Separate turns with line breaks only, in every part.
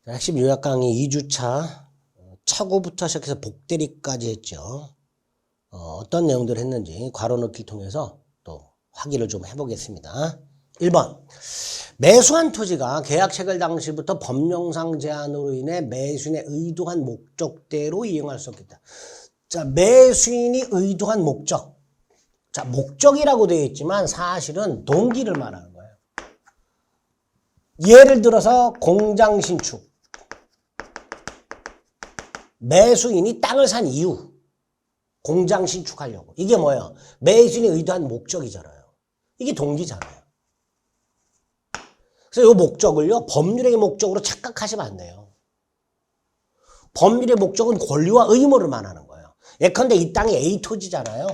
핵심 요약 강의 2주차 차고부터 시작해서 복대리까지 했죠. 어떤 내용들을 했는지 괄호 넣기를 통해서 또 확인을 좀 해보겠습니다. 1번 매수한 토지가 계약 체결 당시부터 법령상 제한으로 인해 매수인의 의도한 목적대로 이용할 수 없겠다. 자, 매수인이 의도한 목적. 자, 목적이라고 되어 있지만 사실은 동기를 말하는 거예요. 예를 들어서 공장 신축. 매수인이 땅을 산 이유. 공장 신축하려고. 이게 뭐예요? 매수인이 의도한 목적이잖아요. 이게 동기잖아요. 그래서 이 목적을요, 법률의 목적으로 착각하시면 안 돼요. 법률의 목적은 권리와 의무를 말하는 거예요. 예컨대 이 땅이 A 토지잖아요.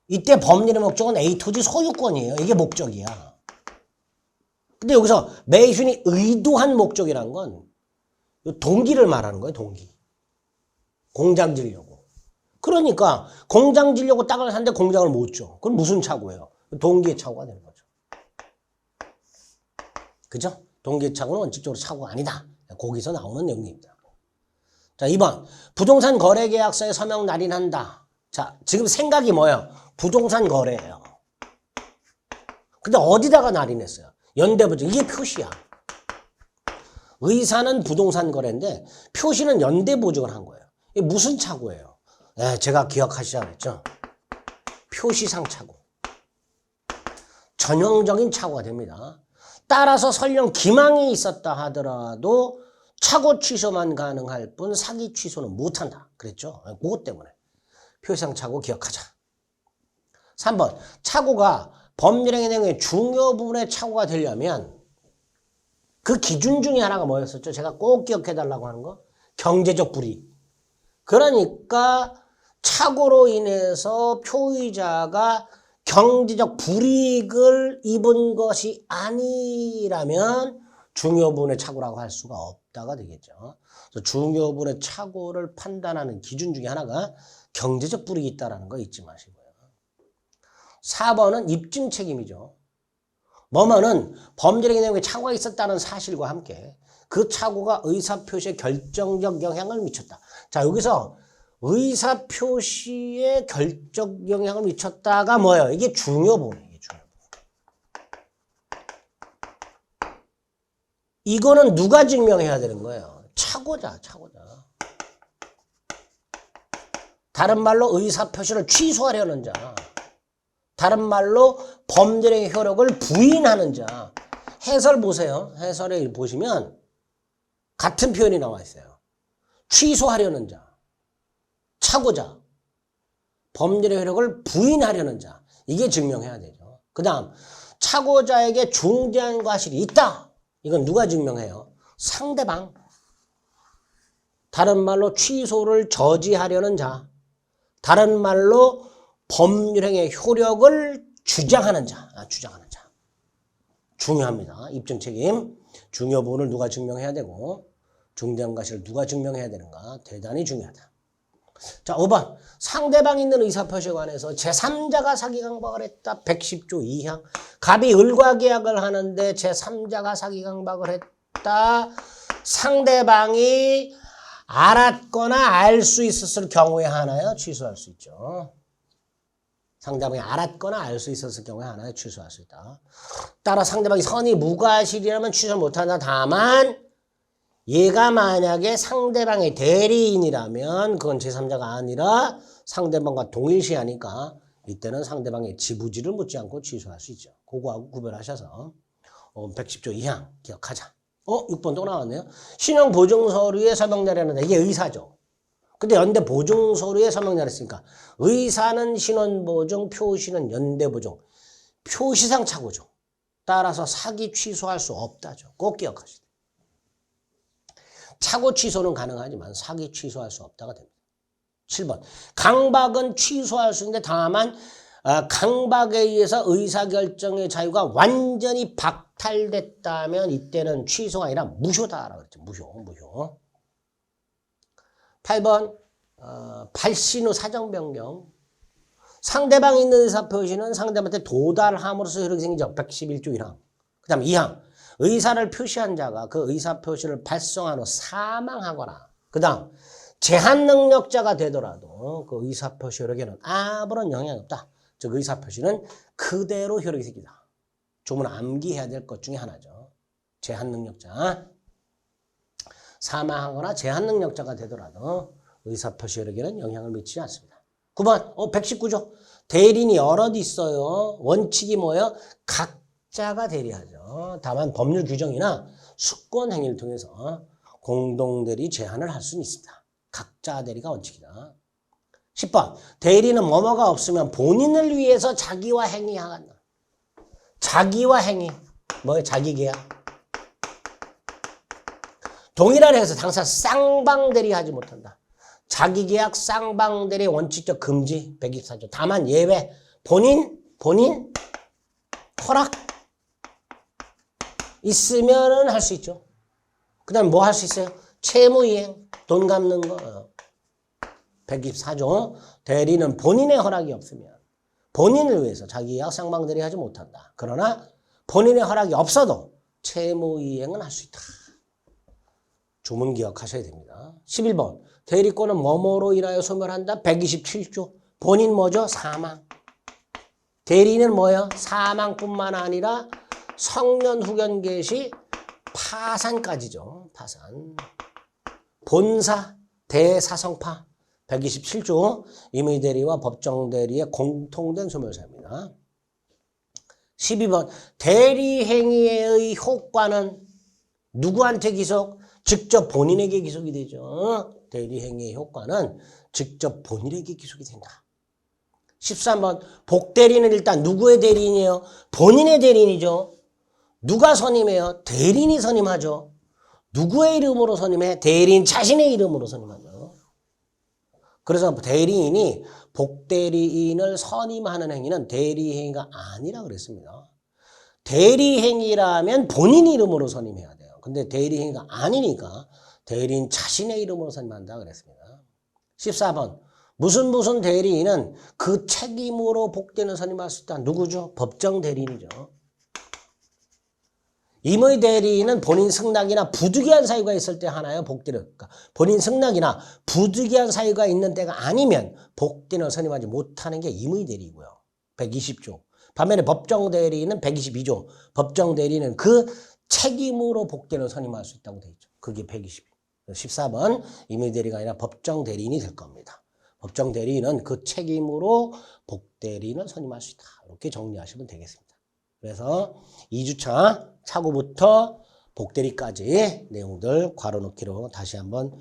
이때 법률의 목적은 A 토지 소유권이에요. 이게 목적이야. 근데 여기서 매수인이 의도한 목적이란 건 동기를 말하는 거예요. 동기. 공장 지려고. 그러니까 공장 지려고 땅을 샀는데 공장을 못 줘. 그건 무슨 착오예요? 동기의 착오가 되는 거죠. 그죠? 동기의 착오는 원칙적으로 착오가 아니다. 거기서 나오는 내용입니다. 자, 2번. 부동산 거래계약서에 서명 날인한다. 자, 지금 생각이 뭐예요? 부동산 거래예요. 근데 어디다가 날인했어요? 연대보증. 이게 표시야. 의사는 부동산 거래인데 표시는 연대보증을 한 거예요. 이게 무슨 착오예요? 제가 기억하시자 그랬죠? 표시상 착오. 전형적인 착오가 됩니다. 따라서 설령 기망이 있었다 하더라도 착오 취소만 가능할 뿐 사기 취소는 못한다. 그랬죠? 그것 때문에. 표시상 착오 기억하자. 3번. 착오가 법률행위 내용의 중요 부분에 착오가 되려면 그 기준 중에 하나가 뭐였었죠? 제가 꼭 기억해달라고 하는 거. 경제적 불이익. 그러니까 착오로 인해서 표의자가 경제적 불이익을 입은 것이 아니라면 중요 부분의 착오라고 할 수가 없다가 되겠죠. 그래서 중요 부분의 착오를 판단하는 기준 중에 하나가 경제적 불이익이 있다는 거 잊지 마시고요. 4번은 입증 책임이죠. 뭐뭐는 법률행위 내용에 착오가 있었다는 사실과 함께 그 착오가 의사표시에 결정적 영향을 미쳤다. 자, 여기서 의사표시에 결정 영향을 미쳤다가 뭐예요? 이게 중요 부분이에요. 중요 부분. 이거는 누가 증명해야 되는 거예요? 착오자. 다른 말로 의사표시를 취소하려는 자. 다른 말로 법률의 효력을 부인하는 자. 해설 보세요. 해설에 보시면 같은 표현이 나와 있어요. 취소하려는 자, 착오자, 법률의 효력을 부인하려는 자. 이게 증명해야 되죠. 그 다음 착오자에게 중대한 과실이 있다. 이건 누가 증명해요? 상대방. 다른 말로 취소를 저지하려는 자. 다른 말로 법률행위의 효력을 주장하는 자. 중요합니다. 입증 책임. 중요 부분을 누가 증명해야 되고 중대한 과실을 누가 증명해야 되는가. 대단히 중요하다. 자, 5번. 상대방이 있는 의사표시에 관해서 제3자가 사기 강박을 했다. 110조 2항. 갑이 을과 계약을 하는데 제3자가 사기 강박을 했다. 상대방이 알았거나 알 수 있었을 경우에 하나요? 취소할 수 있죠. 상대방이 알았거나 알 수 있었을 경우에 하나에 취소할 수 있다. 따라 상대방이 선의 무과실이라면 취소 못한다. 다만 얘가 만약에 상대방의 대리인이라면 그건 제3자가 아니라 상대방과 동일시하니까 이때는 상대방의 지부지를 묻지 않고 취소할 수 있죠. 그거하고 구별하셔서 110조 2항 기억하자. 6번 또 나왔네요. 신용 보증 서류에 서명 날인한다. 이게 의사죠. 근데 연대 보증 서류에 서명 날했으니까 의사는 신원 보증, 표시는 연대 보증. 표시상 착오죠. 따라서 사기 취소할 수 없다죠. 꼭 기억하시죠. 착오 취소는 가능하지만 사기 취소할 수 없다가 됩니다. 7번. 강박은 취소할 수 있는데 다만 강박에 의해서 의사결정의 자유가 완전히 박탈됐다면 이때는 취소가 아니라 무효다라고 그랬죠. 무효. 8번. 발신 후 사정 변경. 상대방이 있는 의사표시는 상대방한테 도달함으로써 효력이 생기죠. 111조 1항. 그 다음 2항. 의사를 표시한 자가 그 의사 표시를 발송한 후 사망하거나 그 다음 제한 능력자가 되더라도 그 의사 표시 효력에는 아무런 영향이 없다. 즉 의사 표시는 그대로 효력이 생기다. 조문 암기해야 될 것 중에 하나죠. 제한 능력자. 사망하거나 제한 능력자가 되더라도 의사 표시 효력에는 영향을 미치지 않습니다. 9번 119조. 대리인이 여럿 있어요. 원칙이 뭐예요? 각자가 대리하죠. 다만 법률 규정이나 수권 행위를 통해서 공동대리 제한을 할 수는 있습니다. 각자 대리가 원칙이다. 10번 대리는 뭐뭐가 없으면 본인을 위해서 자기와 행위한다. 자기와 행위 뭐예요? 자기계약. 동일한 행위에서 당사 쌍방대리하지 못한다. 자기계약 쌍방대리 원칙적 금지 124조. 다만 예외 본인 허락 있으면은 할 수 있죠. 그 다음에 뭐 할 수 있어요? 채무이행 돈 갚는 거 124조. 대리는 본인의 허락이 없으면 본인을 위해서 자기계약 쌍방대리 하지 못한다. 그러나 본인의 허락이 없어도 채무이행은 할 수 있다. 조문 기억하셔야 됩니다. 11번 대리권은 뭐뭐로 인하여 소멸한다. 127조. 본인 뭐죠? 사망. 대리는 뭐예요? 사망뿐만 아니라 성년 후견 개시 파산까지죠. 파산. 본사 대사성파 127조. 임의대리와 법정대리의 공통된 소멸사입니다. 12번 대리행위의 효과는 누구한테 기속? 직접 본인에게 기속이 되죠. 대리행위의 효과는 직접 본인에게 기속이 된다. 13번 복대리는 일단 누구의 대리인이에요? 본인의 대리인이죠. 누가 선임해요? 대리인이 선임하죠. 누구의 이름으로 선임해? 대리인 자신의 이름으로 선임하죠. 그래서 대리인이 복대리인을 선임하는 행위는 대리행위가 아니라 그랬습니다. 대리행위라면 본인 이름으로 선임해야 돼요. 근데 대리행위가 아니니까 대리인 자신의 이름으로 선임한다 그랬습니다. 14번 무슨 대리인은 그 책임으로 복대는 선임할 수 있다. 누구죠? 법정 대리인이죠. 임의 대리인은 본인 승낙이나 부득이한 사유가 있을 때 하나요? 복대를. 그러니까 본인 승낙이나 부득이한 사유가 있는 때가 아니면 복대는 선임하지 못하는 게 임의 대리이고요. 120조. 반면에 법정 대리인은 122조. 법정 대리인은 그 책임으로 복대는 선임할 수 있다고 되어 있죠. 그게 120. 14번 임의 대리가 아니라 법정 대리인이 될 겁니다. 법정 대리인은 그 책임으로 복대리인을 선임할 수 있다. 이렇게 정리하시면 되겠습니다. 그래서 2주차 차고부터 복대리까지 내용들 괄호넣기로 다시 한번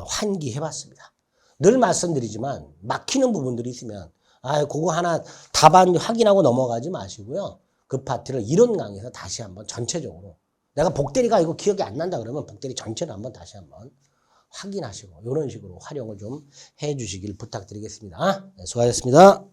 환기해봤습니다. 늘 말씀드리지만 막히는 부분들이 있으면 그거 하나 답안 확인하고 넘어가지 마시고요. 그 파트를 이론 강의에서 다시 한번 전체적으로 내가 복대리가 이거 기억이 안 난다 그러면 복대리 전체를 한번 다시 한번 확인하시고 이런 식으로 활용을 좀 해주시길 부탁드리겠습니다. 네, 수고하셨습니다.